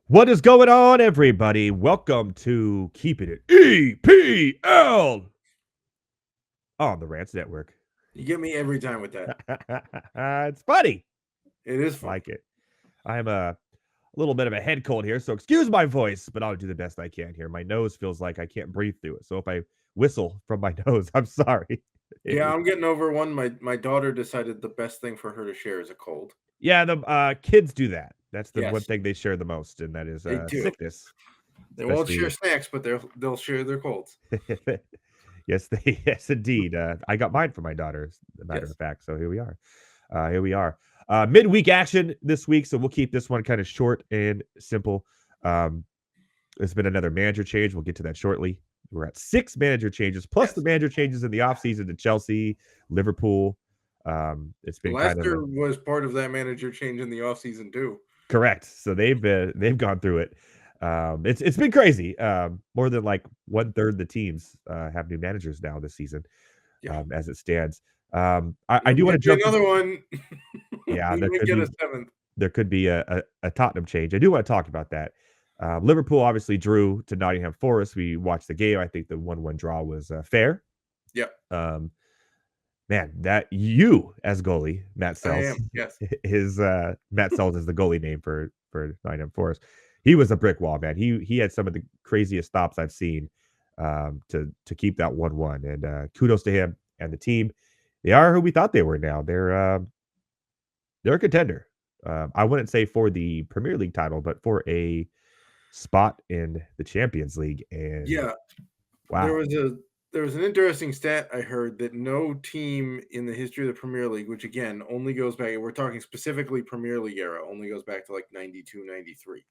What is going on, everybody? Welcome to Keepin It EPL on the Rants Network. You get me every time with that. It's funny. It is I fun. like it. I'm a little bit of a head cold here, so excuse my voice, but I'll do the best I can here. My nose feels like I can't breathe through it, so if I whistle from my nose, I'm sorry. Yeah, I'm getting over one. My daughter decided the best thing for her to share is a cold. Yeah, the kids do that. That's the one Yes, thing they share the most, and that is they do. sickness, They won't especially share snacks, but they'll share their colds. Yes, indeed. I got mine for my daughter, as a matter of Yes. fact. So here we are. Here we are. Midweek action this week, so we'll keep this one kind of short and simple. Um, there's been another manager change. We'll get to that shortly. We're at 6 manager changes, plus the Yes. manager changes in the offseason to Chelsea, Liverpool. It's been kind of Leicester was part of that manager change in the offseason too. correct. So they've gone through it. It's been crazy. More than like 1/3 of the teams have new managers now this season, Yeah. as it stands. I There do want might to be jump. another one. Yeah, We might get a seventh. there could be a Tottenham change. I do want to talk about that. Liverpool obviously drew to Nottingham Forest. We watched the game. I think the 1-1 draw was fair. Yeah, Um, Man, that you as goalie, Matt I Selz, am. Yes. his Matt Selz is the goalie name for Nottingham Forest. He was a brick wall, man. He had some of the craziest stops I've seen to keep that 1-1. And kudos to him and the team. They are who we thought they were now. They're a contender. I wouldn't say for the Premier League title, but for a spot in the Champions League. And Yeah. There wow, was a there was an interesting stat I heard that no team in the history of the Premier League, which again only goes back, we're talking specifically Premier League era, only goes back to like 92, 93.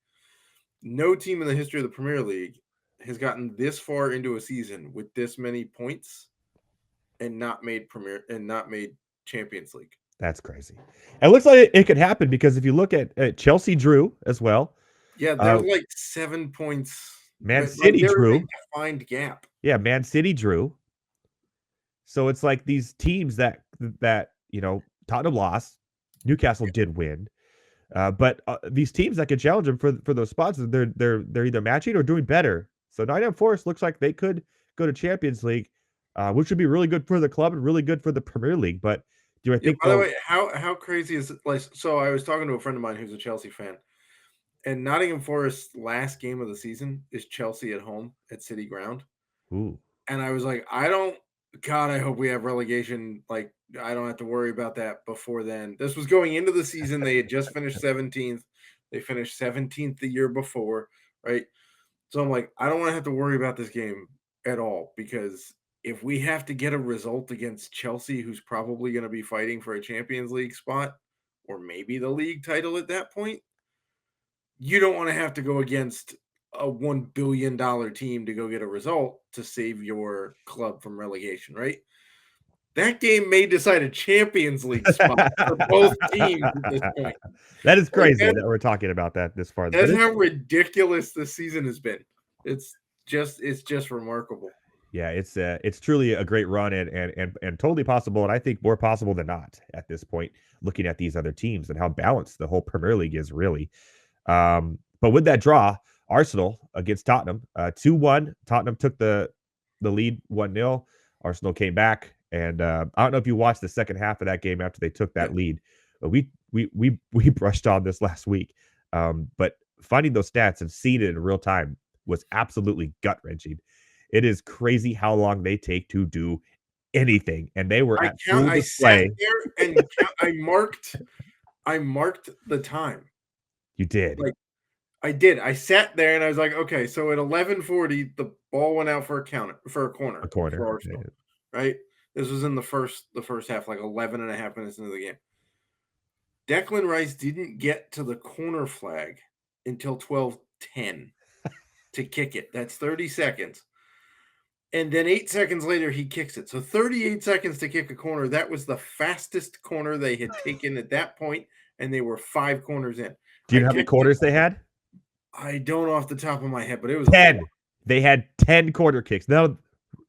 No team in the history of the Premier League has gotten this far into a season with this many points and not made Champions League. that's crazy. It looks like it could happen because if you look at Chelsea drew as well. Yeah, Uh, they're like 7 points, Man but like City they're in drew. a defined gap. Yeah, Man City drew. So it's like these teams that Tottenham lost, Newcastle did win, but these teams that can challenge them for those spots, they're either matching or doing better. So Nottingham Forest looks like they could go to Champions League, which would be really good for the club and really good for the Premier League. But do I Yeah, think by the they'll? way, how crazy is it? Like, so I was talking to a friend of mine who's a Chelsea fan, and Nottingham Forest's last game of the season is Chelsea at home at City Ground. Ooh, And I was like, I don't, God, I hope we have relegation. Like, I don't have to worry about that before then. This was going into the season. They had just finished 17th. They finished 17th the year before, right? So I'm like, I don't want to have to worry about this game at all because if we have to get a result against Chelsea, who's probably going to be fighting for a Champions League spot or maybe the league title at that point, you don't want to have to go against a $1 billion team to go get a result to save your club from relegation, right? That game may decide a Champions League spot for both teams at this point. that is Like crazy that we're talking about that this far. But that's how ridiculous this season has been. It's just remarkable. yeah, it's truly a great run and totally possible, and I think more possible than not at this point, looking at these other teams and how balanced the whole Premier League is really. But with that draw, Arsenal against Tottenham, 2-1. Tottenham took the lead 1-0. Arsenal came back, and I don't know if you watched the second half of that game after they took Yeah. that lead, but we brushed on this last week. But finding those stats and seeing it in real time was absolutely gut wrenching. It is crazy how long they take to do anything, and they were at full I sat display. there and I marked the time. You did Like I did. I sat there and I was like, okay, so at 11:40, the ball went out for a a corner for corner. Arsenal, right? This was in the first half, like 11 and a half minutes into the game. Declan Rice didn't get to the corner flag until 12:10 to kick it. That's 30 seconds. And then 8 seconds later, he kicks it. So 38 seconds to kick a corner. That was the fastest corner they had taken at that point, and they were 5 corners in. Do you know how many corners they had? I don't off the top of my head, but it was 10. a lot. They had 10 corner kicks. Now,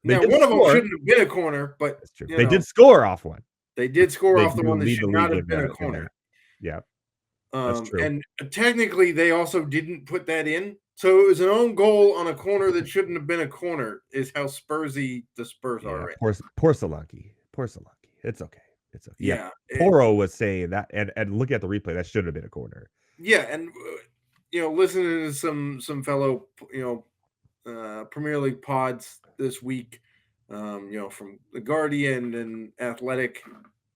they Now, did one of them score. shouldn't have been a corner, but That's true. They did score off one. they did score They off the do one that lead should the not league have been a in corner. that. Yeah. That's true. And technically, they also didn't put that in. So it was an own goal on a corner that shouldn't have been a corner, is how Spursy the Spurs are Yeah, right poor poor Solanke. Poor Solanke. It's okay. It's okay. now. Yeah, Yeah. Poro was saying that, and looking at the replay, that should have been a corner. Yeah. And, listening to some fellow, Premier League pods this week, from The Guardian and Athletic,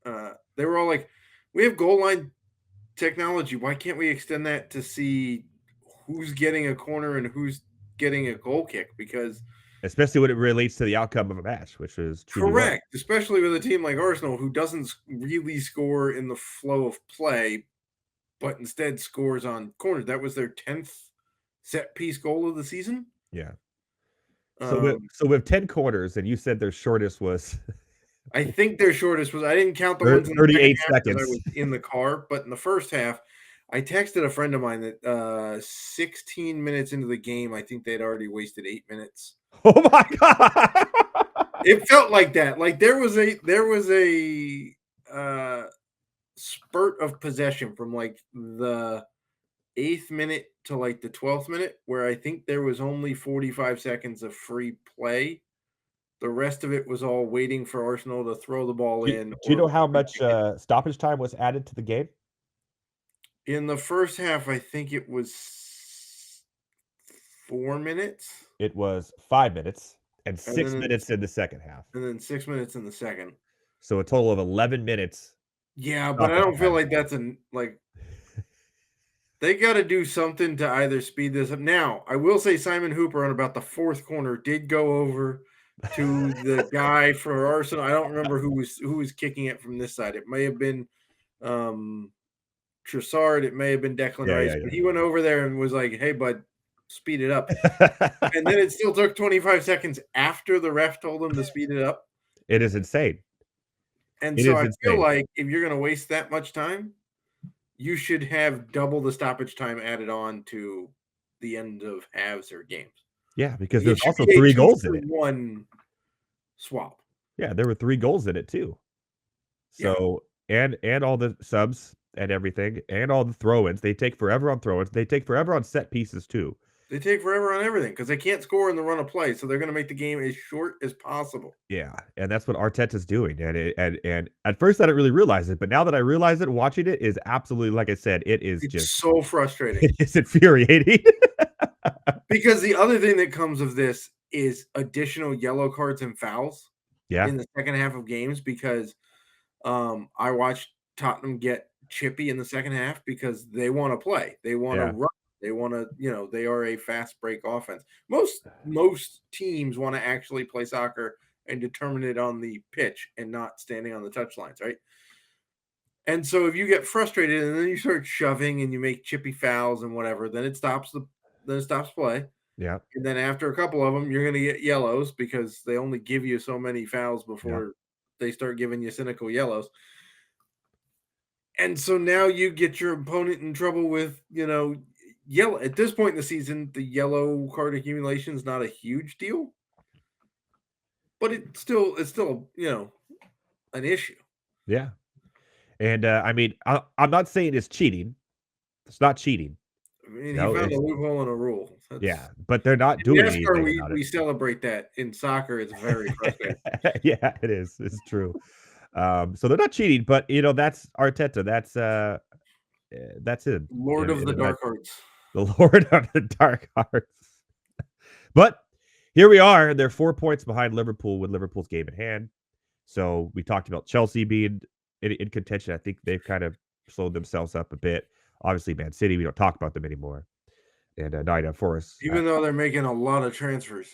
they were all like, we have goal line technology. Why can't we extend that to see who's getting a corner and who's getting a goal kick? Because Especially when it relates to the outcome of a match, which was 2v1. correct, especially with a team like Arsenal who doesn't really score in the flow of play, but instead scores on corners. That was their 10th set piece goal of the season. Yeah. Um, So with 10 corners, and you said their shortest was I think their shortest was, I didn't count the ones in the second 38 half because I seconds. was in the car, but in the first half, I texted a friend of mine that 16 minutes into the game, I think they'd already wasted 8 minutes. Oh my god! It felt like that. Like there was a spurt of possession from like the 8th minute to like the 12th minute where I think there was only 45 seconds of free play. The rest of it was all waiting for Arsenal to throw the ball Do, in do you or know how free much kick it. stoppage time was added to the game? In the first half, I think it was 4 minutes, It was 5 minutes and and then 6 minutes in the second half. 6 minutes in the second. So a total of 11 minutes Yeah, but I stoppage don't feel time. like that's like they got to do something to either speed this up. Now, I will say Simon Hooper on about the fourth corner did go over to the guy for Arsenal. I don't remember who was kicking it from this side. It may have been um Trossard, it may have been Declan Yeah, Rice, yeah, but he went over there and was like, "Hey, bud, speed it up." yeah. And then it still took 25 seconds after the ref told him to speed it up. It is insane. And It so is I feel insane. like if you're going to waste that much time, you should have double the stoppage time added on to the end of halves or games. Yeah, because It there's should also be a 3 2 goals in for it. 1 swap. Yeah, there were 3 goals in it too. Yeah. So, and all the subs and everything, and all the throw-ins. They take forever on throw-ins. They take forever on set pieces too. They take forever on everything because they can't score in the run of play. So they're going to make the game as short as possible. Yeah, and that's what Arteta's doing. And at first I didn't really realize it, but now that I realize it, watching it is absolutely, like I said, it is just It's so frustrating it is infuriating. because the other thing that comes of this is additional yellow cards and fouls Yeah, in the second half of games because I watched Tottenham get chippy in the second half because they want to play. They want to yeah, run. They want to, they are a fast break offense. Most teams want to actually play soccer and determine it on the pitch and not standing on the touchlines, right? And so if you get frustrated and then you start shoving and you make chippy fouls and whatever, then it stops play. yeah, And then after a couple of them, you're going to get yellows because they only give you so many fouls yeah, before they start giving you cynical yellows. And so now you get your opponent in trouble with, yellow. At this point in the season, the yellow card accumulation is not a huge deal, but it's still an issue. yeah. And I mean, I'm not saying it's cheating. It's not cheating. I mean, he No, found a it's loophole in a rule. yeah, but they're not In doing NASCAR, anything we about it. we celebrate that. In soccer, it's very frustrating. Yeah, it is. It's true. So they're not cheating, but that's Arteta. That's him. Lord of the Dark Arts. The Lord of the Dark Arts. But here we are. They're 4 points behind Liverpool with Liverpool's game in hand. So we talked about Chelsea being in contention. I think they've kind of slowed themselves up a bit. Obviously, Man City, we don't talk about them anymore. And Nottingham Forest, Even though they're making a lot of transfers.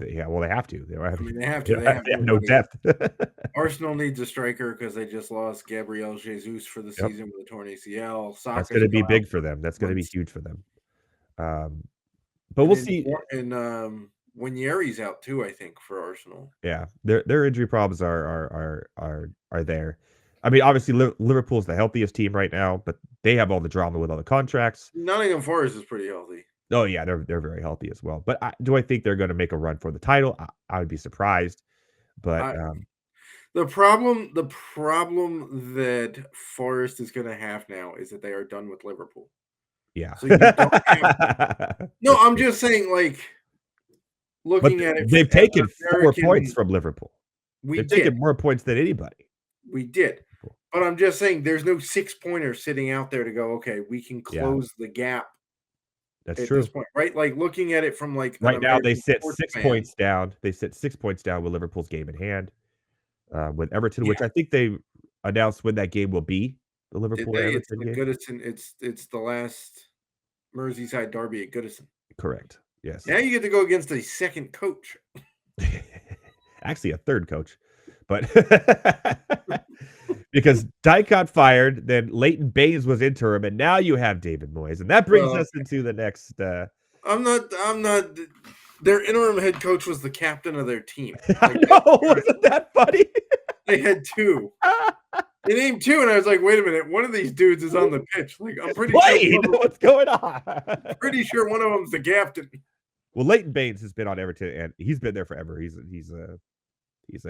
yeah, well, they have to. They don't have, I mean, they have they to. don't They have, have they have no nobody. depth. Arsenal needs a striker because they just lost Gabriel Jesus for the Yep, season with a torn ACL. that's Saka's going to be still out big for them. That's for going to be months. huge for them. But And we'll then see. Winieri's out too, I think, for Arsenal. Yeah, their injury problems are there. I mean, obviously Liverpool's the healthiest team right now, but they have all the drama with all the contracts. Nottingham Forest is pretty healthy. Oh yeah, they're very healthy as well. But do I think they're going to make a run for the title? I would be surprised. But I, The problem that Forest is going to have now is that they are done with Liverpool. Yeah. So you don't have. No, That's I'm true. just saying, like, But looking at it they've as taken an 4 points American, from Liverpool. we They've did, taken more points than anybody. we did. But I'm just saying, there's no 6-pointer sitting out there to go, okay, we can Yeah, close the gap that's at this true. point, right? Like looking at it from like an Right now, they American sit sports 6 fan. points down. They sit 6 points down with Liverpool's game in hand, with Everton, Yeah, which I think they announced when that game will be, the did Liverpool they? It's Everton the game. Goodison. It's the last Merseyside derby at Goodison. Correct. Yes. Now you get to go against a second coach. Actually, a third coach, but because Dyche got fired, then Leighton Baines was interim, and now you have David Moyes, and that brings Well, us into the next. I'm not. I'm not. Their interim head coach was the captain of their team. I Like know, wasn't that funny? they had two. They named two, and I was like, wait a minute, one of these dudes is on the pitch. Like I'm pretty sure. Played. What's going on? Pretty sure one of them's the captain. Well, Leighton Baines has been on Everton, and he's been there forever. He's an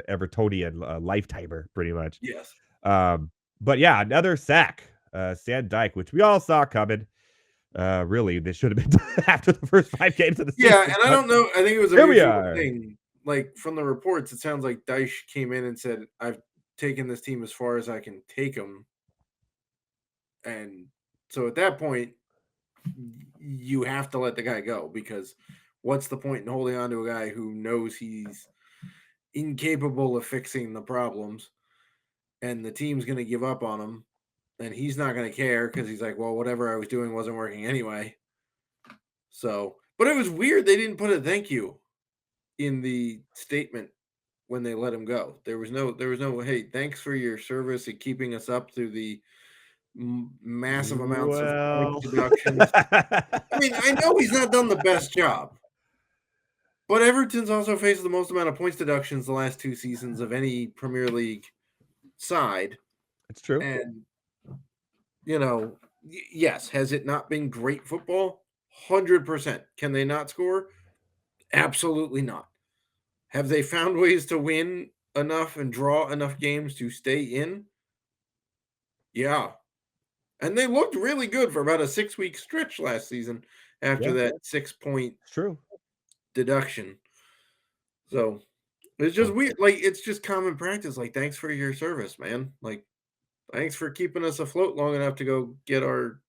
Evertonian lifetimer, pretty much. Yes. But yeah, another sack. Sean Dyche, which we all saw coming. Really, they should have been after the first 5 games of the season. Yeah, and I don't know. I think it was a Here we mutual are. thing. Like from the reports, it sounds like Dyche came in and said, "I've taken this team as far as I can take them," and so at that point, you have to let the guy go because what's the point in holding on to a guy who knows he's incapable of fixing the problems, and the team's going to give up on him, and he's not going to care because he's like, well, whatever I was doing wasn't working anyway. So, but it was weird they didn't put a thank you in the statement when they let him go. There was no, hey, thanks for your service and keeping us up through the massive amounts of point Well, deductions. I mean, I know he's not done the best job, but Everton's also faced the most amount of points deductions the last 2 seasons of any Premier League side. it's true. And, yes, has it not been great football? 100%. Can they not score? Absolutely not. Have they found ways to win enough and draw enough games to stay in? Yeah. And they looked really good for about a 6-week stretch last season after Yeah, that 6-point it's true. deduction. So it's just weird. Like, it's just common practice. Like, thanks for your service, man. Like, thanks for keeping us afloat long enough to go get our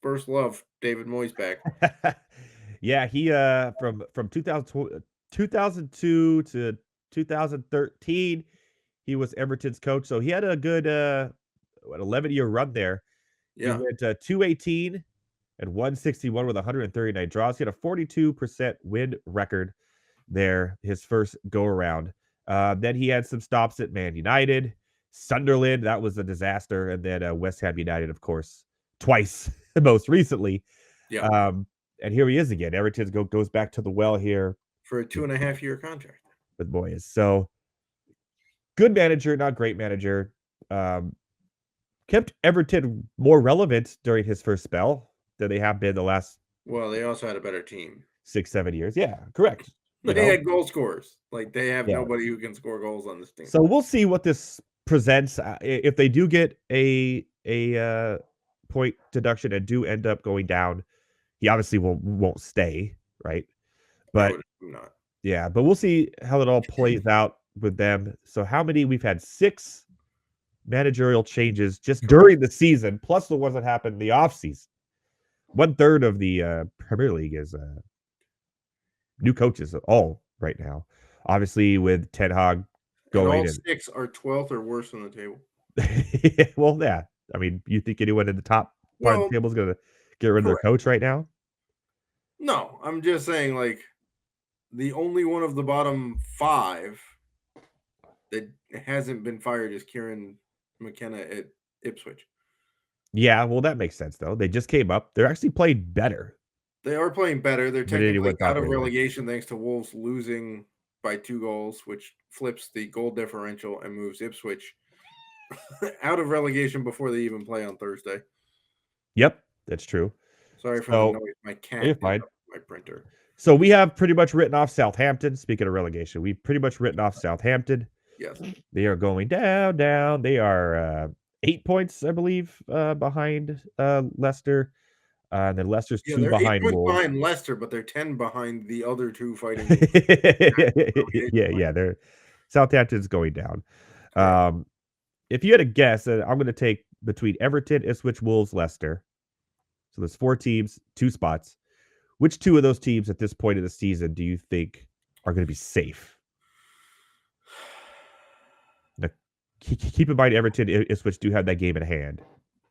first love, David Moyes, back. Yeah, he from 2002 to 2013, he was Everton's coach. So he had a good 11-year run there. He Yeah. went 218 and 161 with 139 draws. He had a 42% win record there his first go around. Then he had some stops at Man United, Sunderland, that was a disaster, and then West Ham United, of course, twice most recently. Yeah. And here he is again. Everton goes back to the well here For a 2.5-year contract. with Moyes. So good manager, not great manager. Kept Everton more relevant during his first spell than they have been the last Well, they also had a better team. 6-7 years. Yeah, correct. They had goal scorers. Like, they have Yeah. nobody who can score goals on this team. So we'll see what this presents. If they do get a point deduction and do end up going down, he obviously won't stay, right? But not. yeah, but we'll see how it all plays out with them. So how many? We've had 6 managerial changes just during the season, plus the ones that happened in the offseason. 1/3 of the Premier League is new coaches all right now. Obviously, with Ten Hag going, and all 6 are 12th or worse on the table. Well, yeah. I mean, you think anyone in the top part of the table is going to get rid of their coach right now? No, I'm just saying, like, the only one of the bottom 5 that hasn't been fired is Kieran McKenna at Ipswich. Yeah, well, that makes sense, though. They just came up. They're actually playing better. They are playing better. They're technically out of relegation thanks to Wolves losing by 2 goals, which flips the goal differential and moves Ipswich out of relegation before they even play on Thursday. Yep, that's true. Sorry for the noise. My cat my printer. So we have pretty much written off Southampton. Speaking of relegation, we've pretty much written off Southampton. Yes. They are going down. They are 8 points, I believe, behind Leicester. And then Leicester's Yeah, 2 they're 8 behind points Wolves. behind Leicester, but they're 10 behind the other 2 fighting for relegation Yeah, place. they're Southampton's going down. Correct. If you had a guess, I'm gonna take between Everton, Ipswich, Wolves, Leicester. So there's 4 teams, 2 spots. Which 2 of those teams at this point of the season do you think are gonna be safe? Now, keep in mind Everton, Ipswich do have that game in hand.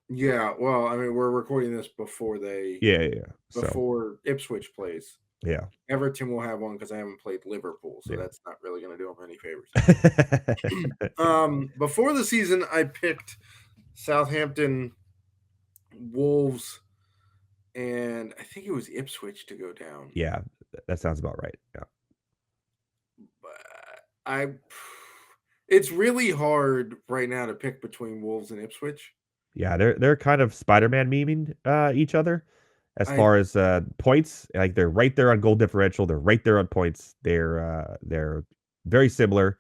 Yeah, well, I mean, we're recording this before Yeah. So, before Ipswich plays. yeah. Everton will have one because I haven't played Liverpool, so Yeah. that's not really going to do them any favors. Before the season, I picked Southampton, Wolves, and I think it was Ipswich to go down. Yeah, that sounds about right. Yeah. But it's really hard right now to pick between Wolves and Ipswich. Yeah, they're kind of Spider-Man memeing each other as I far as points. Like they're right there on goal differential. They're right there on points. They're very similar.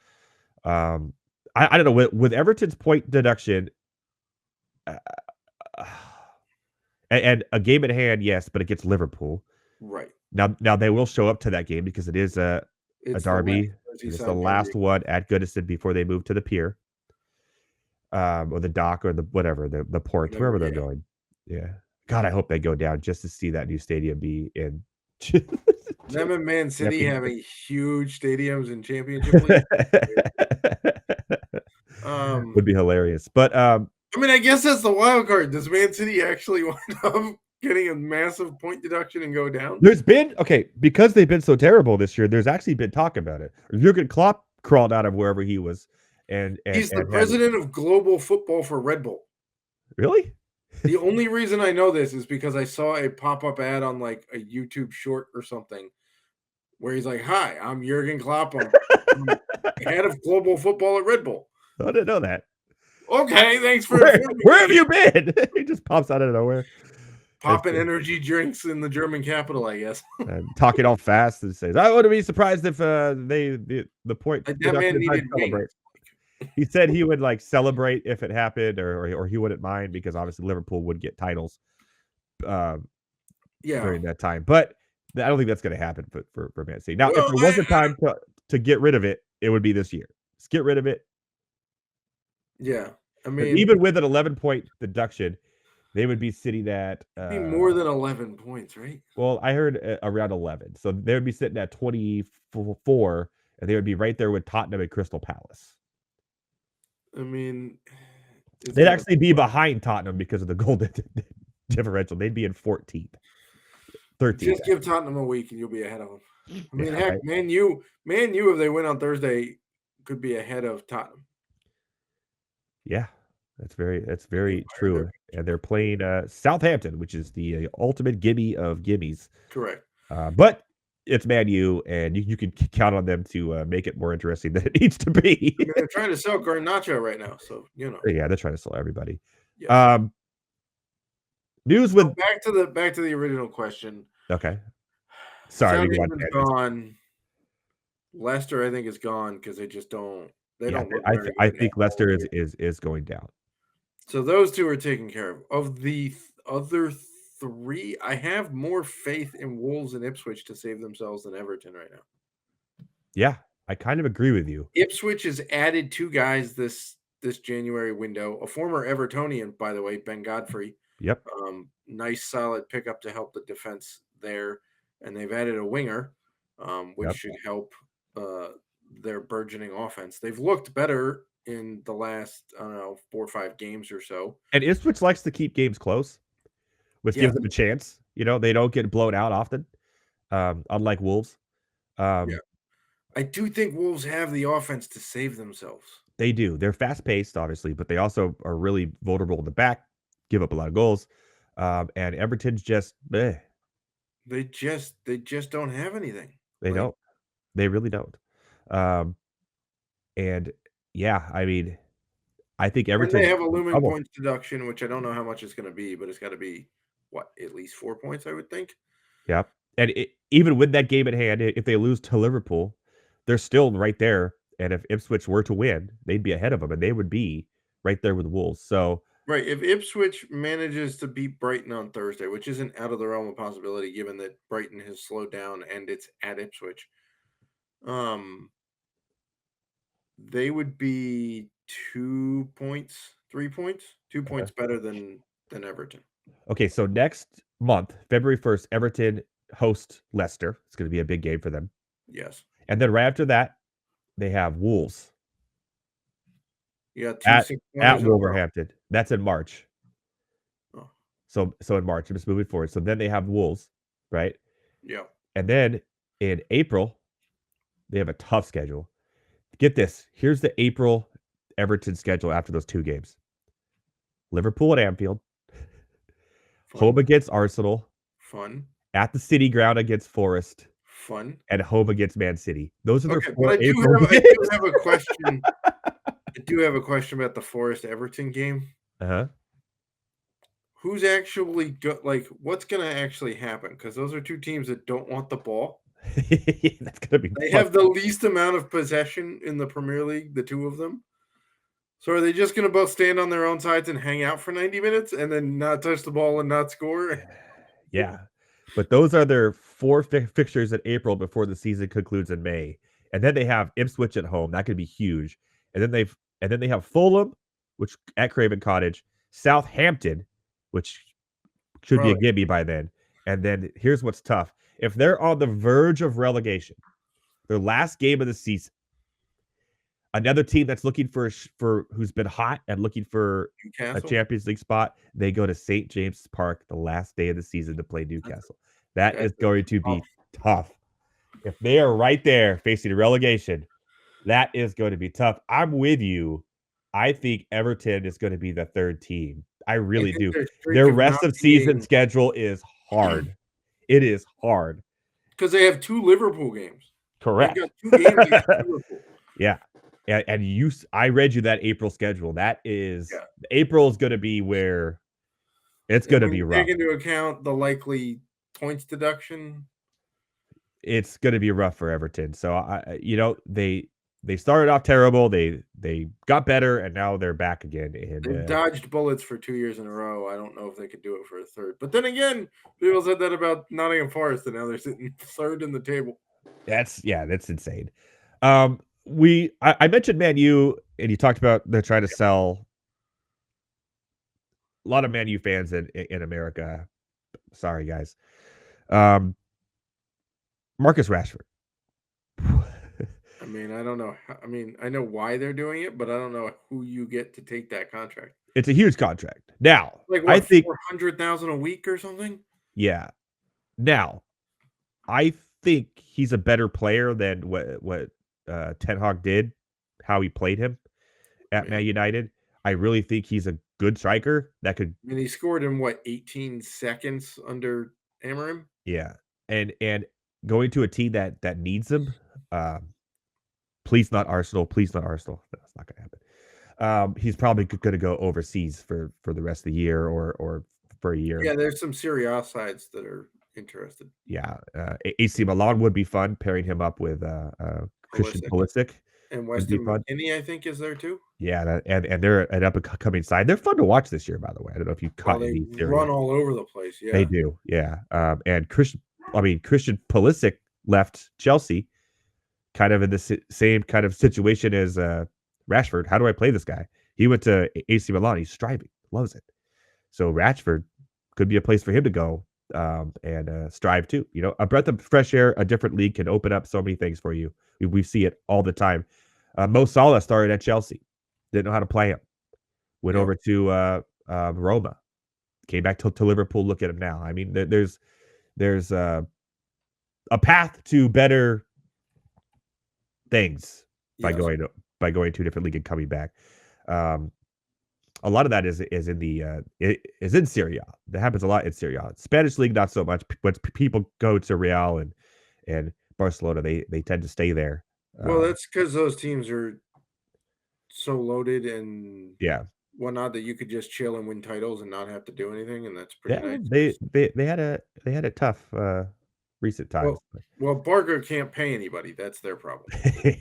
Um, I don't know with Everton's point deduction, uh, and a game at hand, yes, but it gets Liverpool. right. Now they will show up to that game because it is a It's the last derby, and it's the Merseyside derby. last one at Goodison before they move to the pier, or the dock or the whatever the port, Whatever, wherever they're yeah. going. Yeah, God, I hope they go down just to see that new stadium be in. Them and Man City Championship. having huge stadiums in Championship League. Would be hilarious, but I mean, I guess that's the wild card. Does Man City actually wind up getting a massive point deduction and go down? there's been because they've been so terrible this year. There's actually been talk about it. Jurgen Klopp crawled out of wherever he was, and He's the had president of global football for Red Bull. really. The only reason I know this is because I saw a pop-up ad on like a YouTube short or something where he's like, "Hi, I'm Jurgen Klopp. I'm head of global football at Red Bull." I didn't know that. Okay, thanks for Where informing where have me. you been? He just pops out of nowhere. That's Popping energy drinks in the German capital, I guess. talking all fast and says, "I wouldn't be surprised if the point Like, that man deduction I'd needed wings. celebrate." He said he would like celebrate if it happened, or he wouldn't mind because obviously Liverpool would get titles uh, Yeah. during that time. But I don't think that's going to happen for Man City. Now, if Well, there was a time to get rid of it, it would be this year. Just get rid of it. yeah. I But mean, even with an 11-point deduction, they would be sitting at be more than 11 points, right? well, I heard around 11. So they would be sitting at 24, and they would be right there with Tottenham and Crystal Palace. I mean, it's They'd gonna actually be behind Tottenham because of the goal differential. They'd be in 14th, 13th. just give Tottenham a week and you'll be ahead of them. I mean, Yeah, heck, right. Man U, if they win on Thursday, could be ahead of Tottenham. Yeah, that's very They fired their true. And they're playing Southampton, which is the ultimate gimme of gimmies. correct. But it's Man U, and you can count on them to make it more interesting than it needs to be. I mean, they're trying to sell Garnacho right now, so you know. Yeah, they're trying to sell everybody. Yes. News So with back to the original question. okay. Sorry, we go on Southampton's tangents. gone. Leicester, I think, is gone because they just don't. They Yeah, don't look very I good at think all Leicester year. is going down. So those two are taken care of. Of the other three, I have more faith in Wolves and Ipswich to save themselves than Everton right now. Yeah, I kind of agree with you. Ipswich has added 2 guys this January window. A former Evertonian, by the way, Ben Godfrey. Yep. Nice solid pickup to help the defense there, and they've added a winger, which Yep. should help their burgeoning offense. They've looked better in the last, I don't know, 4 or 5 games or so. And Ipswich likes to keep games close, which Yeah. gives them a chance. You know, they don't get blown out often, unlike Wolves. Yeah. I do think Wolves have the offense to save themselves. They do. They're fast paced, obviously, but they also are really vulnerable in the back, give up a lot of goals. And Everton's just They just don't have anything. they Like, don't. They really don't. Um, and yeah, I mean, I think and they Everton's have a in looming trouble. points deduction, which I don't know how much it's going to be, but it's got to be what, at least 4 points, I would think. Yep. And even with that game at hand, if they lose to Liverpool, they're still right there And if Ipswich were to win, they'd be ahead of them, and they would be right there with Wolves. So Right. If Ipswich manages to beat Brighton on Thursday, which isn't out of the realm of possibility given that Brighton has slowed down and it's at Ipswich, um, they would be 2 points, 3 points, 2 points better than Everton. okay, so next month, February 1st, Everton host Leicester. It's going to be a big game for them. Yes. And then right after that, they have Wolves You got two at six at pointers in a row. Wolverhampton. That's in March. Oh, So in March, I'm just moving forward. So then they have Wolves, right? yeah. And then in April, they have a tough schedule. Get this. Here's the April Everton schedule after those two games. Liverpool at Anfield, home Fun. against Arsenal, Fun. at the City Ground against Forest, Fun. and home against Man City. Those are their Okay, but 4 April games. have a question. I do have a question about the Forest Everton game. Uh-huh. Who's actually what's going to actually happen? Because those are two teams that don't want the ball. That's gonna be They fun. have the least amount of possession in the Premier League, the two of them. So are they just going to both stand on their own sides and hang out for 90 minutes and then not touch the ball and not score? Yeah. But those are their 4 fixtures in April before the season concludes in May. And then they have Ipswich at home. That could be huge. And then they have Fulham, which at Craven Cottage, Southampton, which should be a Probably. gimme by then. And then here's what's tough. If they're on the verge of relegation, their last game of the season, another team that's looking for who's been hot and looking for a Newcastle. Champions League spot, they go to St. James Park the last day of the season to play Newcastle. That is That's going to be tough. tough. If they are right there facing relegation, that is going to be tough. I'm with you. I think Everton is going to be the third team. I I really think do. their streak Their of not rest of season being schedule is hard. It is hard. because they have two Liverpool games. They've Correct. got two games against Liverpool. Yeah. And I read you that April schedule. That is Yeah. April is going to be where it's going And to when be you rough. take into account the likely points deduction, It's going to be rough for Everton. So they started off terrible. They got better, and now they're back again. they've And dodged bullets for 2 years in a row. I don't know if they could do it for a third. But then again, people said that about Nottingham Forest, and now they're sitting third in the table. that's insane. I mentioned Man U, and you talked about they're trying to sell a lot of Man U fans in America. Sorry, guys. Um, Marcus Rashford. I mean, I don't know. I mean, I know why they're doing it, but I don't know who you get to take that contract. It's a huge contract. Now, Like I what, think 400,000 a week or something? yeah. Now, I think he's a better player than what Ten Hag did, how he played him at Yeah. Man United. I really think he's a good striker that could I mean, he scored in what 18 seconds under Amarim. yeah. And going to a team that needs him, um, please not Arsenal, please not Arsenal. That's not gonna happen. He's probably going to go overseas for the rest of the year or for a year. Yeah, there's some Serie A sides that are interested. Yeah, AC Milan would be fun. Pairing him up with Christian Pulisic Pulisic and would be Weston fun. McKennie, I think, is there too. Yeah, and they're an up and coming side. They're fun to watch this year, by the way. I don't know if you Well, caught they any Serie A. run all over the place. They Yeah. do, yeah. And Christian Pulisic left Chelsea, kind of in the same kind of situation as Rashford. How do I play this guy? He went to AC Milan. He's striving, loves it. So Rashford could be a place for him to go and strive too. You know, a breath of fresh air, a different league can open up so many things for you. We see it all the time. Mo Salah started at Chelsea, didn't know how to play him. Went Yep. over to Roma, came back to Liverpool. Look at him now. I mean, there's a path to better things by Yes. going to a different league and coming back. Um, a lot of that is in Serie A. That happens a lot in Serie A. Spanish league, not so much. When people go to Real and Barcelona, they tend to stay there. Well, that's because those teams are so loaded and Yeah, whatnot that you could just chill and win titles and not have to do anything, and that's pretty yeah. nice. They had it tough. recent times. Well, well, Barca can't pay anybody. That's their problem.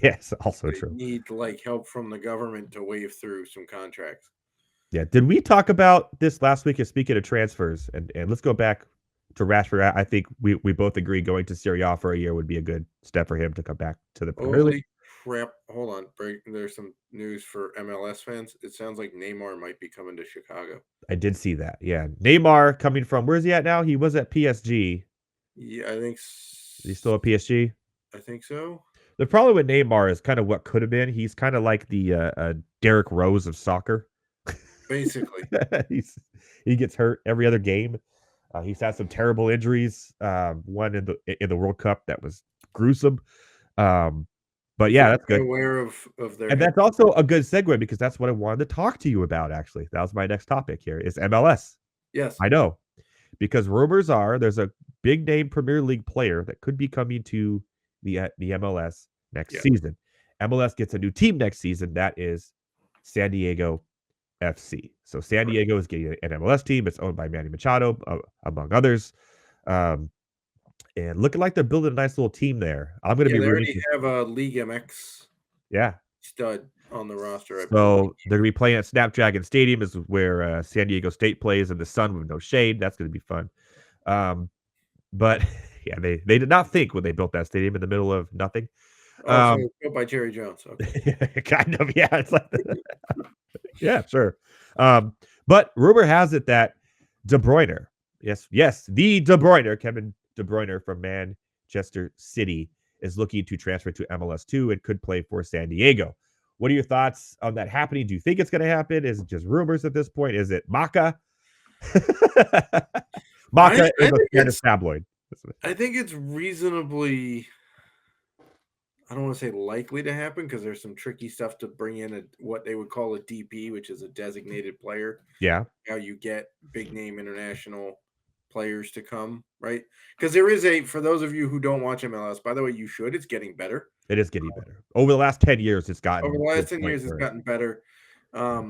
Yes, also They true. need like help from the government to wave through some contracts. Yeah. Did we talk about this last week? And speaking of transfers, and let's go back to Rashford. I think we both agree going to Serie A for a year would be a good step for him to come back to the Premier League. Holy crap. Hold on. There's some news for MLS fans. It sounds like Neymar might be coming to Chicago. I did see that. Yeah. Neymar coming from, where's he at now? He was at PSG. Yeah, I think Is he still at PSG? I think so. The problem with Neymar is kind of what could have been. He's kind of like the Derrick Rose of soccer. Basically. He gets hurt every other game. He's had some terrible injuries. One in the World Cup that was gruesome. But yeah, that's good. Aware of their And that's also a good segue because that's what I wanted to talk to you about. Actually, that was my next topic here. Is MLS. Yes, I know, because rumors are there's a big name Premier League player that could be coming to the MLS next season. MLS gets a new team next season. That is San Diego FC. So San Diego is getting an MLS team. It's owned by Manny Machado, among others. And looking like they're building a nice little team there. I'm going to be they rooting. already have a League MX stud on the roster. So they're going to be playing at Snapdragon Stadium, is where San Diego State plays in the sun with no shade. That's going to be fun. But yeah, they did not think when they built that stadium in the middle of nothing. So it's built by Jerry Jones. Okay. Kind of, yeah. It's like yeah, sure. But rumor has it that De Bruyne, yes, the De Bruyne, Kevin De Bruyne from Manchester City, is looking to transfer to MLS2 and could play for San Diego. What are your thoughts on that happening? Do you think it's going to happen? Is it just rumors at this point? Is it Maca? Maca is a Spanish tabloid. I think it's reasonably, I don't want to say likely to happen because there's some tricky stuff to bring in what they would call a DP, which is a designated player. Yeah. How you get big name international players to come, right? Because there is for those of you who don't watch MLS, by the way, you should. It's getting better. It is getting better. Over the last 10 years, it's gotten Over the last 10 years, it's gotten better. I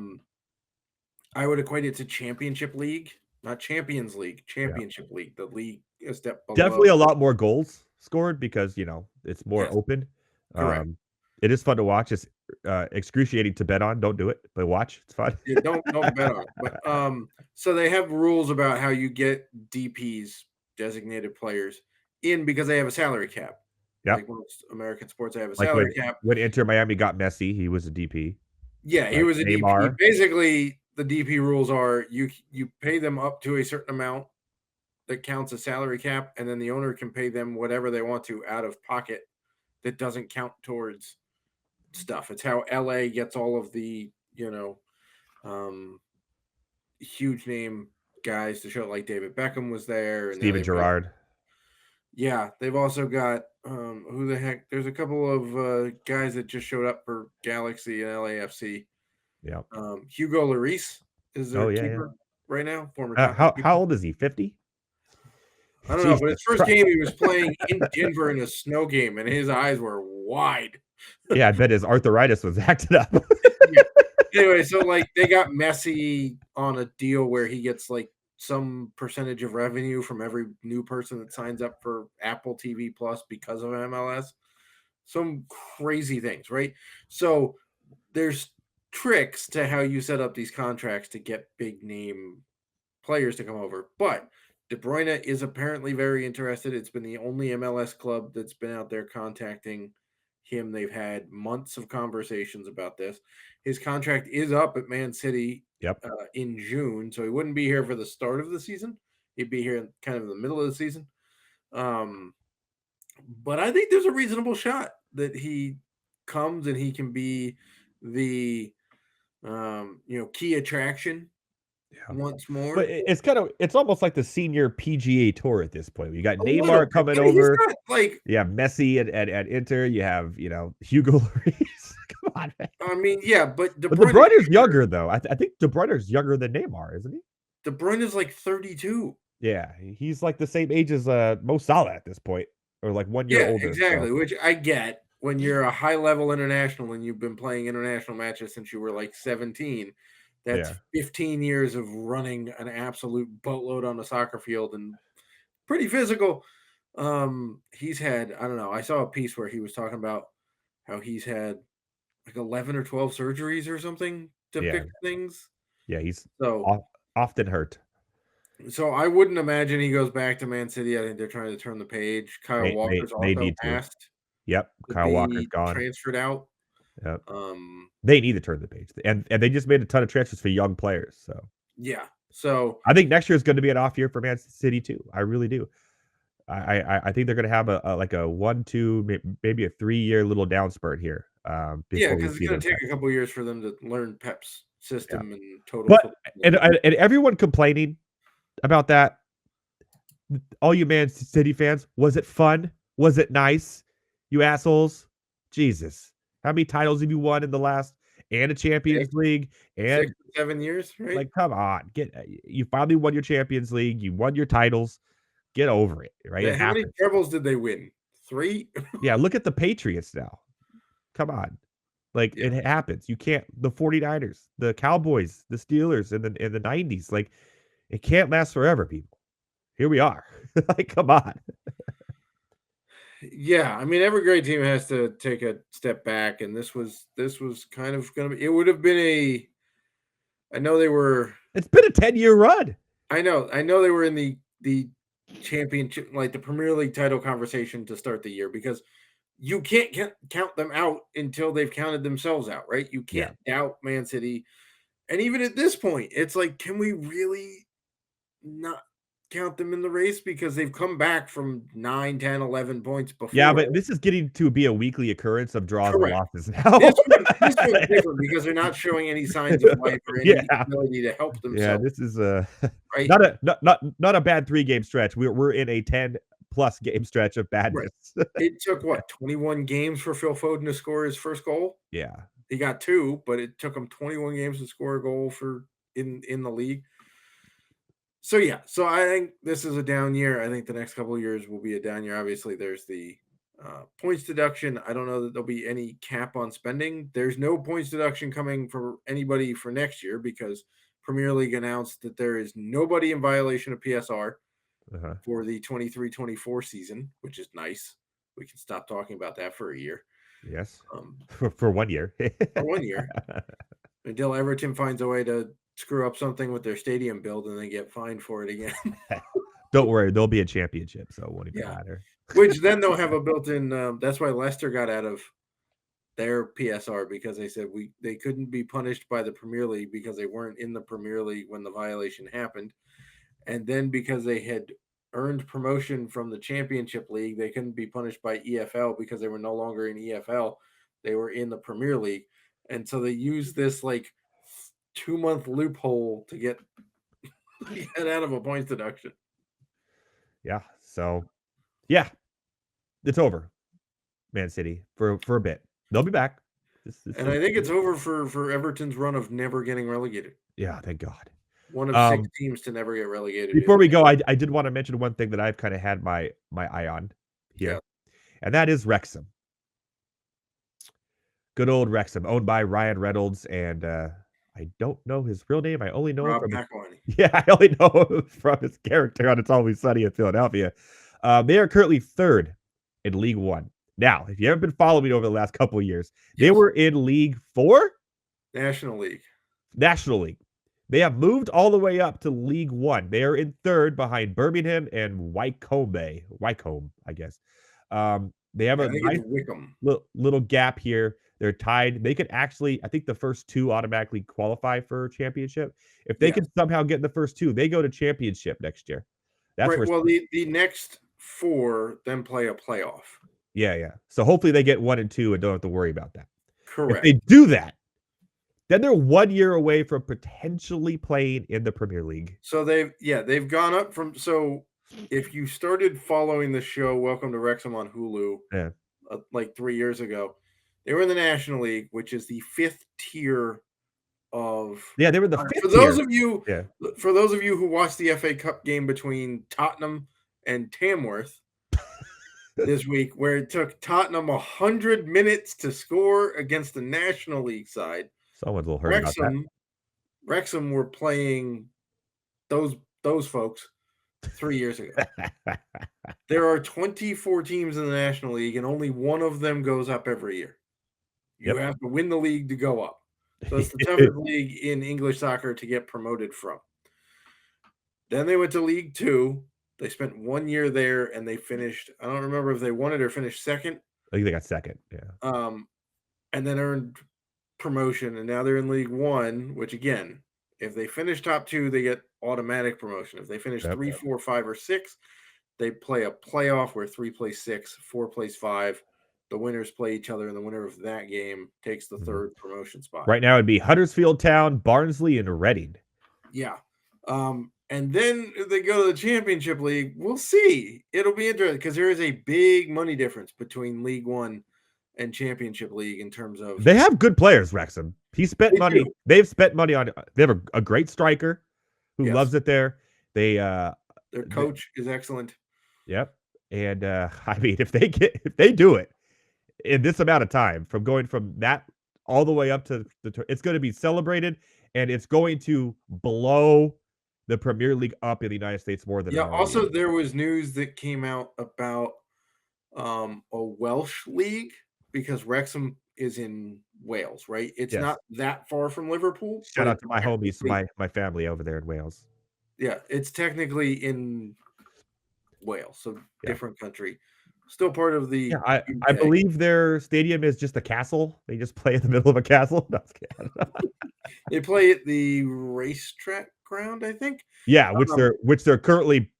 would equate it to Championship League, not Champions League, Championship League. The league a step below. Definitely a lot more goals scored because, it's more open. Correct. It is fun to watch. It's excruciating to bet on. Don't do it, but watch. It's fun. Yeah, don't bet on it. But so they have rules about how you get DPs, designated players, in because they have a salary cap. Yeah. Like most American sports, they have a salary cap. When Inter Miami got Messi, he was a DP. Yeah, he was a Neymar. DP. Basically, the DP rules are you pay them up to a certain amount that counts as salary cap, and then the owner can pay them whatever they want to out of pocket that doesn't count towards stuff. It's how LA gets all of the, huge name guys to show, like David Beckham was there. And Steven Gerrard. Yeah, they've also got, who the heck? There's a couple of guys that just showed up for Galaxy and LAFC. Yeah. Hugo Lloris is their keeper right now. Former how old is he? 50? I don't know, but his first game he was playing in Denver in a snow game, and his eyes were wide. Yeah, I bet his arthritis was acted up. Yeah. Anyway, so like they got Messi on a deal where he gets like some percentage of revenue from every new person that signs up for Apple TV Plus because of MLS. Some crazy things, right? So there's tricks to how you set up these contracts to get big name players to come over, but De Bruyne is apparently very interested. It's been the only MLS club that's been out there contacting him. They've had months of conversations about this. His contract is up at Man City in June, so he wouldn't be here for the start of the season. He'd be here kind of in the middle of the season. But I think there's a reasonable shot that he comes and he can be the key attraction once more. But it's almost like the senior PGA Tour at this point. You got Neymar coming over. Messi at Inter. You have Hugo Lloris. Come on, man. I mean, yeah, but De Bruyne's younger though. I think De Bruyne's younger than Neymar, isn't he? De Bruyne is like 32. Yeah, he's like the same age as Mo Salah at this point, or like 1 year older. Exactly. So. Which I get when you're a high level international and you've been playing international matches since you were like 17. That's 15 years of running an absolute boatload on the soccer field and pretty physical. He's had, I don't know. I saw a piece where he was talking about how he's had like 11 or 12 surgeries or something to Yeah, fix things. yeah, he's So, often hurt. so I wouldn't imagine he goes back to Man City. I think they're trying to turn the page. Kyle Walker's They also need to. asked Yep, to Kyle Walker's be gone. transferred out. Yep. Um, They need to turn the page, and they just made a ton of transfers for young players, so yeah. So I think next year is gonna be an off year for Man City too. I really do. I think they're gonna have like a 1, 2, maybe a 3-year little down spurt here, yeah, before we because it's see going them to take back. a couple years for them to learn Pep's Yeah. system and total But football. and everyone complaining about that, all you Man City fans, was it fun? Was it nice? You assholes. Jesus. How many titles have you won in the last and a Champions Six, League? six, And 7 years, right? like, come on. You finally won your Champions League. You won your titles. Get over it, right? It How many happens. trebles did they win? 3? Yeah, look at the Patriots now. Come on. Like, Yeah. it happens. You can't the 49ers, the Cowboys, the Steelers in the 90s. Like, it can't last forever, people. Here we are. Like, come on. Yeah, I mean, every great team has to take a step back, and this was kind of going to be. It would have been a. I know they were. It's been a 10-year run. I know they were in the championship, like the Premier League title conversation to start the year because you can't count them out until they've counted themselves out, right? You Yeah. can't doubt Man City, and even at this point, it's like, can we really not count them in the race because they've come back from 9, 10, 11 points Yeah, before. but this is getting to be a weekly occurrence of draws and Correct. losses now. This one's different because they're not showing any signs of life or any Yeah. ability to help Yeah, themselves, this is right? not a bad 3-game stretch. We're in a 10 plus game stretch of Right. badness. It took what, 21 games for Phil Foden to score his first goal? Yeah. He got 2, but it took him 21 games to score a goal for in the league. So yeah, so I think this is a down year. I think the next couple of years will be a down year. Obviously, there's the points deduction. I don't know that there'll be any cap on spending. There's no points deduction coming for anybody for next year because Premier League announced that there is nobody in violation of PSR Uh-huh. for the 23-24 season, which is nice. We can stop talking about that for a year. Yes. Um, For 1 year. for 1 year until Everton finds a way to screw up something with their stadium build and they get fined for it again. Don't worry, there'll be a championship, so it won't even Yeah. matter. Which then they'll have a built-in. That's why Leicester got out of their PSR because they said they couldn't be punished by the Premier League because they weren't in the Premier League when the violation happened, and then because they had earned promotion from the Championship League, they couldn't be punished by EFL because they were no longer in EFL. They were in the Premier League, and so they used this like 2-month loophole to get out of a points deduction. Yeah. So, yeah, it's over. Man City for a bit. They'll be back. This And is I think it's over for Everton's run of never getting relegated. yeah, thank God. One of 6 Um, teams to never get relegated before in. we go, I did wanna mention one thing that I've kinda had my eye on Yeah, here, and that is Wrexham. Good old Wrexham, owned by Ryan Reynolds, and, I don't know his real name, I only know him Rob from his McElhenney. yeah, I only know him from his character on It's Always Sunny in Philadelphia. They are currently 3rd in League One. Now, if you haven't been following me over the last couple of years, they Yes, were in League 4? National League. National League. They have moved all the way up to League One. They are in 3rd behind Birmingham and Wycombe, I guess. They have Yeah, a I think it's nice Wickham. little gap here. They're tied. They could actually, I think the first 2 automatically qualify for championship. If they Yes. could somehow get in the first 2, they go to championship next year. That's Right. where Well, the next 4 then play a playoff. yeah. So hopefully they get 1 and 2 and don't have to worry about that. If Correct. they do that, then they're 1 year away from potentially playing in the Premier League. So they've gone up from if you started following the show Welcome to Wrexham on Hulu Yeah. like 3 years ago, they were in the National League, which is the 5th tier of Yeah, they were the for 5th those tier. of you Yeah. for those of you who watched the FA Cup game between Tottenham and Tamworth this week, where it took Tottenham 100 minutes to score against the National League side. Someone's a little hurt about that. Wrexham, Wrexham were playing those folks 3 years ago. There are 24 teams in the National League, and only one of them goes up every year. You Yep. have to win the league to go up. So it's the toughest league in English soccer to get promoted from. Then they went to League Two. They spent 1 year there, and they finished. I don't remember if they won it or finished second. I think they got second. Yeah. And then earned promotion, and now they're in League One. Which again, if they finish top two, they get automatic promotion. If they finish Yep. 3, 4, 5, or 6, they play a playoff where 3 plays 6, 4 plays 5. The winners play each other, and the winner of that game takes the third promotion spot. Right now, it'd be Huddersfield Town, Barnsley, and Reading. Yeah. And then if they go to the Championship League, we'll see. It'll be interesting because there is a big money difference between League One and Championship League in terms of. They have good players, Wrexham. He spent money. Do. They've spent money on. They have a great striker who loves it there. Their coach is excellent. Yep. And I mean, if they do it in this amount of time, from going from that all the way up to it's going to be celebrated, and it's going to blow the Premier League up in the United States more than it already also is. there was news that came out about a Welsh league because Wrexham is in Wales, right? It's not that far from Liverpool. Shout out to my homies, my family over there in Wales. Yeah, it's technically in Wales, so different country. Still part of the. Yeah, I believe their stadium is just a castle. They just play in the middle of a castle. No, they play at the racetrack ground, I think. Yeah, which they're currently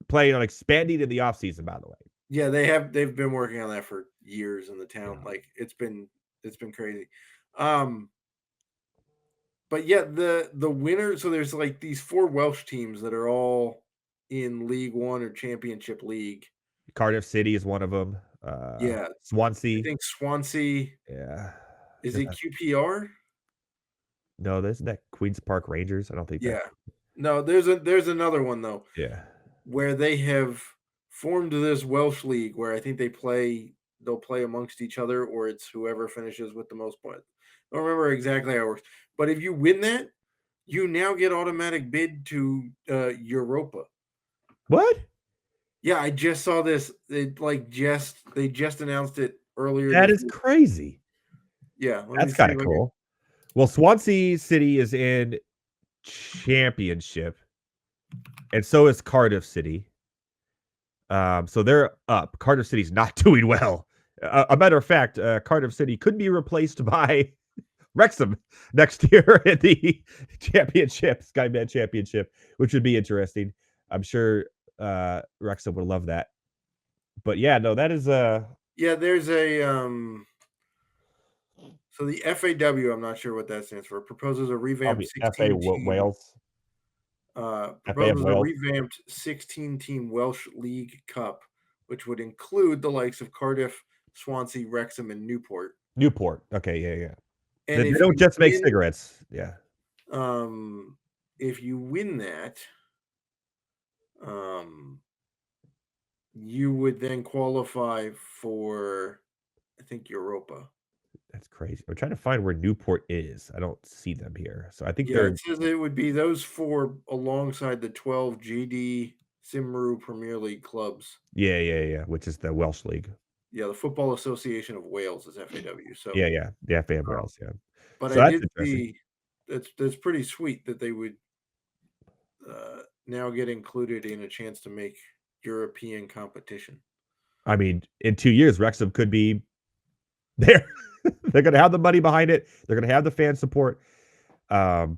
playing on expanding in the off season, by the way. Yeah, they've been working on that for years in the town. Yeah. Like it's been crazy. But yeah, the winner. So there's like these 4 Welsh teams that are all in League One or Championship League. Cardiff City is one of them. Swansea. I think Swansea. Yeah. Is it QPR? No, isn't that Queen's Park Rangers? I don't think. Yeah. No, there's another one though. Yeah. Where they have formed this Welsh league where I think they'll play amongst each other, or it's whoever finishes with the most points. I don't remember exactly how it works. But if you win that, you now get automatic bid to Europa. What? Yeah, I just saw this. They just announced it earlier. That is crazy. Yeah, that's kind of cool. Well, Swansea City is in Championship, and so is Cardiff City. So they're up. Cardiff City's not doing well. A matter of fact, Cardiff City could be replaced by Wrexham next year in the Championship, Skyman Championship, which would be interesting. I'm sure Wrexham would love that. But yeah, no, that is there's a so the FAW, I'm not sure what that stands for, proposes a revamped 16-team Wales. Proposes a revamped 16-team Welsh League Cup, which would include the likes of Cardiff, Swansea, Wrexham, and Newport. Okay, yeah. And they don't just make cigarettes. Yeah. If you win that, you would then qualify for, I think, Europa. That's crazy. I'm trying to find where Newport is. I don't see them here. So I think it says it would be those 4 alongside the 12 GD Cymru Premier League clubs. Yeah. Which is the Welsh League. Yeah, the Football Association of Wales is FAW. So yeah, the FA of Wales. Yeah, but so I did see that's pretty sweet that they would now get included in a chance to make European competition. I mean, in 2 years, Wrexham could be there. They're going to have the money behind it. They're going to have the fan support. I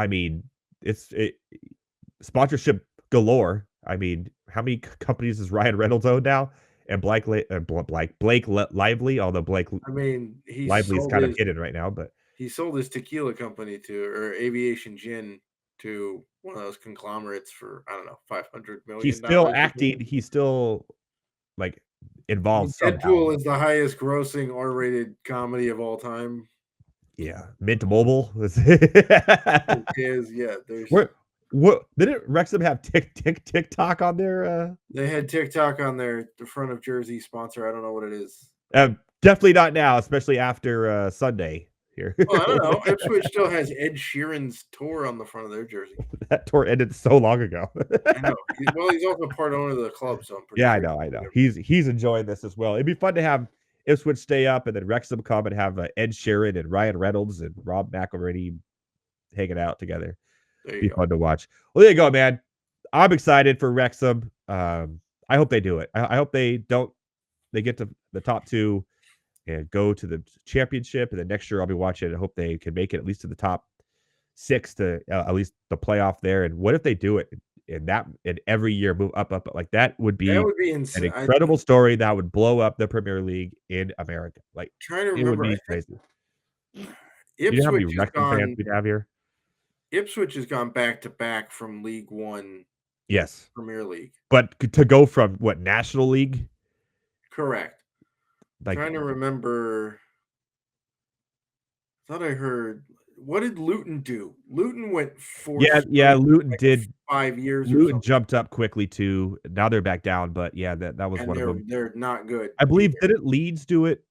mean, it's sponsorship galore. I mean, how many companies does Ryan Reynolds own now? And Blake Lively, although Blake, I mean, Lively's kind of hidden right now, but he sold his tequila company or Aviation Gin to one of those conglomerates for, I don't know, $500 million. He's still acting. He's still like involved. Deadpool is the highest grossing R-rated comedy of all time. Yeah, Mint Mobile. It is. Yeah, there's. What didn't Wrexham have TikTok on their? They had TikTok on the front of jersey sponsor. I don't know what it is. Definitely not now, especially after Sunday. here. Well, I don't know. Ipswich still has Ed Sheeran's tour on the front of their jersey. That tour ended so long ago. I know. Well, he's also part owner of the club, so I'm pretty Yeah, I sure. know, I know. He's enjoying this as well. It'd be fun to have Ipswich stay up and then Wrexham come and have Ed Sheeran and Ryan Reynolds and Rob McElhenney hanging out together. There you Be go. fun to watch. Well, there you go, man. I'm excited for Wrexham. I hope they do it. I hope they don't. They get to the top two and go to the championship, and then next year I'll be watching. I hope they can make it at least to the top six to at least the playoff there. And what if they do it and every year move up? Like that would That be would be an insane. incredible story that would blow up the Premier League in America. Like Trying to it would remember. be I think crazy. You know how many Ipswich has Wrexham fans gone. we'd have here? Ipswich has gone back to back from League One Yes, Premier League. but to go from what National League, Correct. like Trying to remember. Thought I heard. What did Luton do? Luton went fourth yeah, straight Luton like did. 5 years or Luton something, jumped up quickly too. Now they're back down, but yeah, that was and one of them. they're not good I believe either. didn't Leeds do it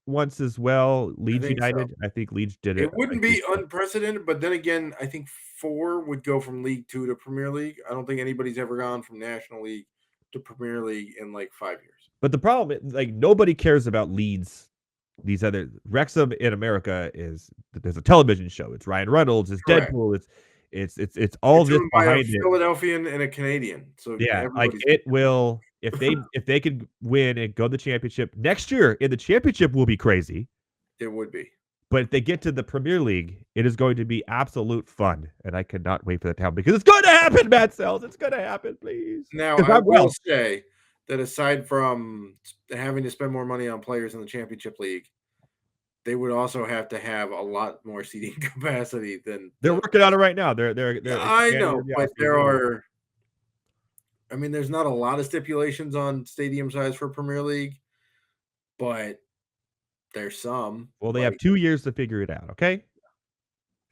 once as well? I Leeds think so. United. I think Leeds did it It wouldn't a few be unprecedented, but then again, I think 4 would go from League 2 to Premier League. I don't think anybody's ever gone from National League to Premier League in like 5 years. But the problem, like nobody cares about Leeds. These other Wrexham in America is there's a television show. It's Ryan Reynolds. It's Correct. Deadpool. It's all It's this owned by a behind it. Philadelphian and a Canadian, so Yeah, like everybody's it will if they could win and go to the championship next year. In the championship will be crazy. it would be. But if they get to the Premier League, it is going to be absolute fun, and I cannot wait for that to happen because it's going to happen, Matt Sells. It's going to happen, please. Now, 'Cause I I'm will well. say that aside from having to spend more money on players in the Championship League, they would also have to have a lot more seating capacity than They're the. working on it right now. They're Yeah, I expanding know, the but outfield. I mean, there's not a lot of stipulations on stadium size for Premier League, but there's some. Well, they have Like, 2 years to figure it out. Okay.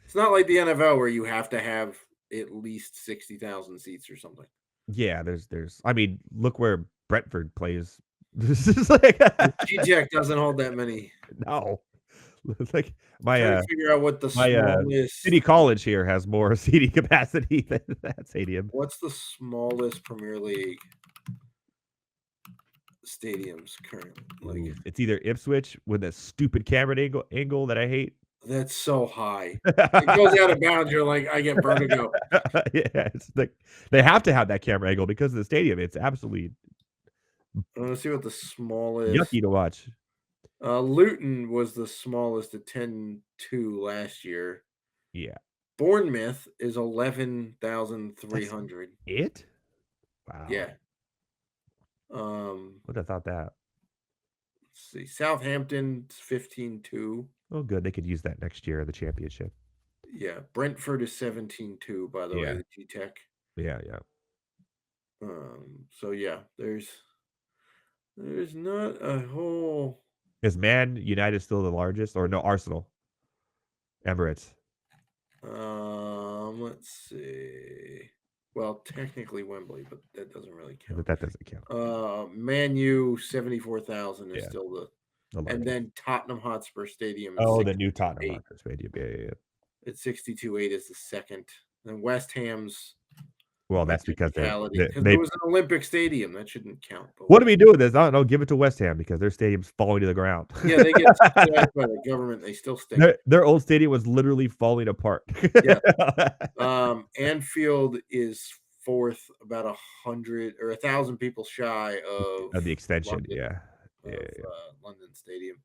it's not like the NFL where you have to have at least 60,000 seats or something. Yeah, there's. I mean, look where Brentford plays. This is like G-Tech doesn't hold that many. no. It's like Trying to figure out what the my smallest. city college here has more seating capacity than that stadium. What's the smallest Premier League stadiums currently? Like, It's either Ipswich with a stupid camera angle that I hate. that's so high. It goes out of bounds. You're like, I get vertigo. Yeah, it's like they have to have that camera angle because of the stadium. It's absolutely I want to see what the smallest. yucky to watch. Luton was the smallest at 10-2 last year. Yeah. Bournemouth is 11,300. It? Wow. Yeah. Would have thought that. Let's see. Southampton's 15-2. Oh, good. They could use that next year in the championship. Yeah. Brentford is 17-2, by the way, the G-Tech. Yeah. So yeah, there's not a whole. Is Man United still the largest, or no? Arsenal, Emirates. Let's see. Well, technically Wembley, but that doesn't really count. But that doesn't count. Man U 74,000 is Yeah. still the and largest. then Tottenham Hotspur Stadium. Oh, the new Tottenham Hotspur Stadium. Yeah. It's 62.8 is the second. And West Ham's. Well, that's because because they it was an Olympic stadium. That shouldn't count. What do we do with this? I don't know. Give it to West Ham because their stadium's falling to the ground. Yeah, they get subsidized by the government. They still stink. Their old stadium was literally falling apart. Yeah. Anfield is fourth, about 100 or 1,000 people shy of the extension. London, Yeah. London Stadium.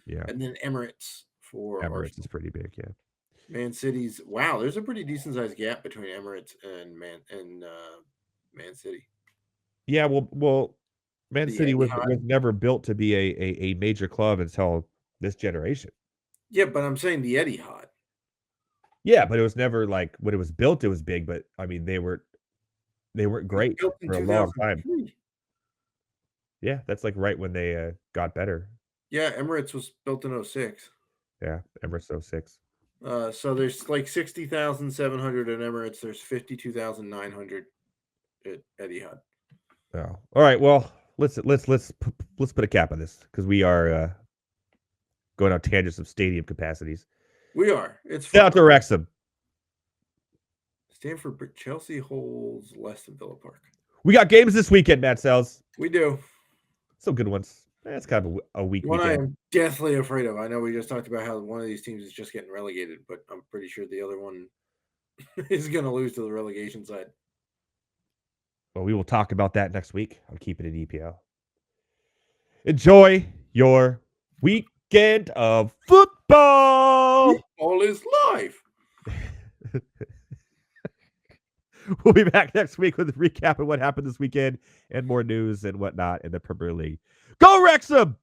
Yeah. And then Emirates for Emirates Arsenal. is pretty big. Yeah. Man City's there's a pretty decent sized gap between Emirates and Man City. Yeah, well, Man City was Etihad. never built to be a major club until this generation. Yeah, but I'm saying the Etihad. Yeah, but it was never like when it was built, it was big. But I mean, they weren't great Built in for a long time. 2003. Yeah, that's like right when they got better. Yeah, Emirates was built in 06. Yeah, Emirates 06. So there's like 60,700 at Emirates. There's 52,900 at Etihad. Oh, all right. Well, let's put a cap on this because we are going on tangents of stadium capacities. We are. It's Shout fun. out to Wrexham. Stamford, Chelsea holds less than Villa Park. We got games this weekend, Matt Selz. We do. Some good ones. It's kind of a weak One weekend. I am deathly afraid of. I know we just talked about how one of these teams is just getting relegated, but I'm pretty sure the other one is going to lose to the relegation side. Well, we will talk about that next week on Keepin It EPL. Enjoy your weekend of football. Football is life. We'll be back next week with a recap of what happened this weekend and more news and whatnot in the Premier League. Go Wrexham!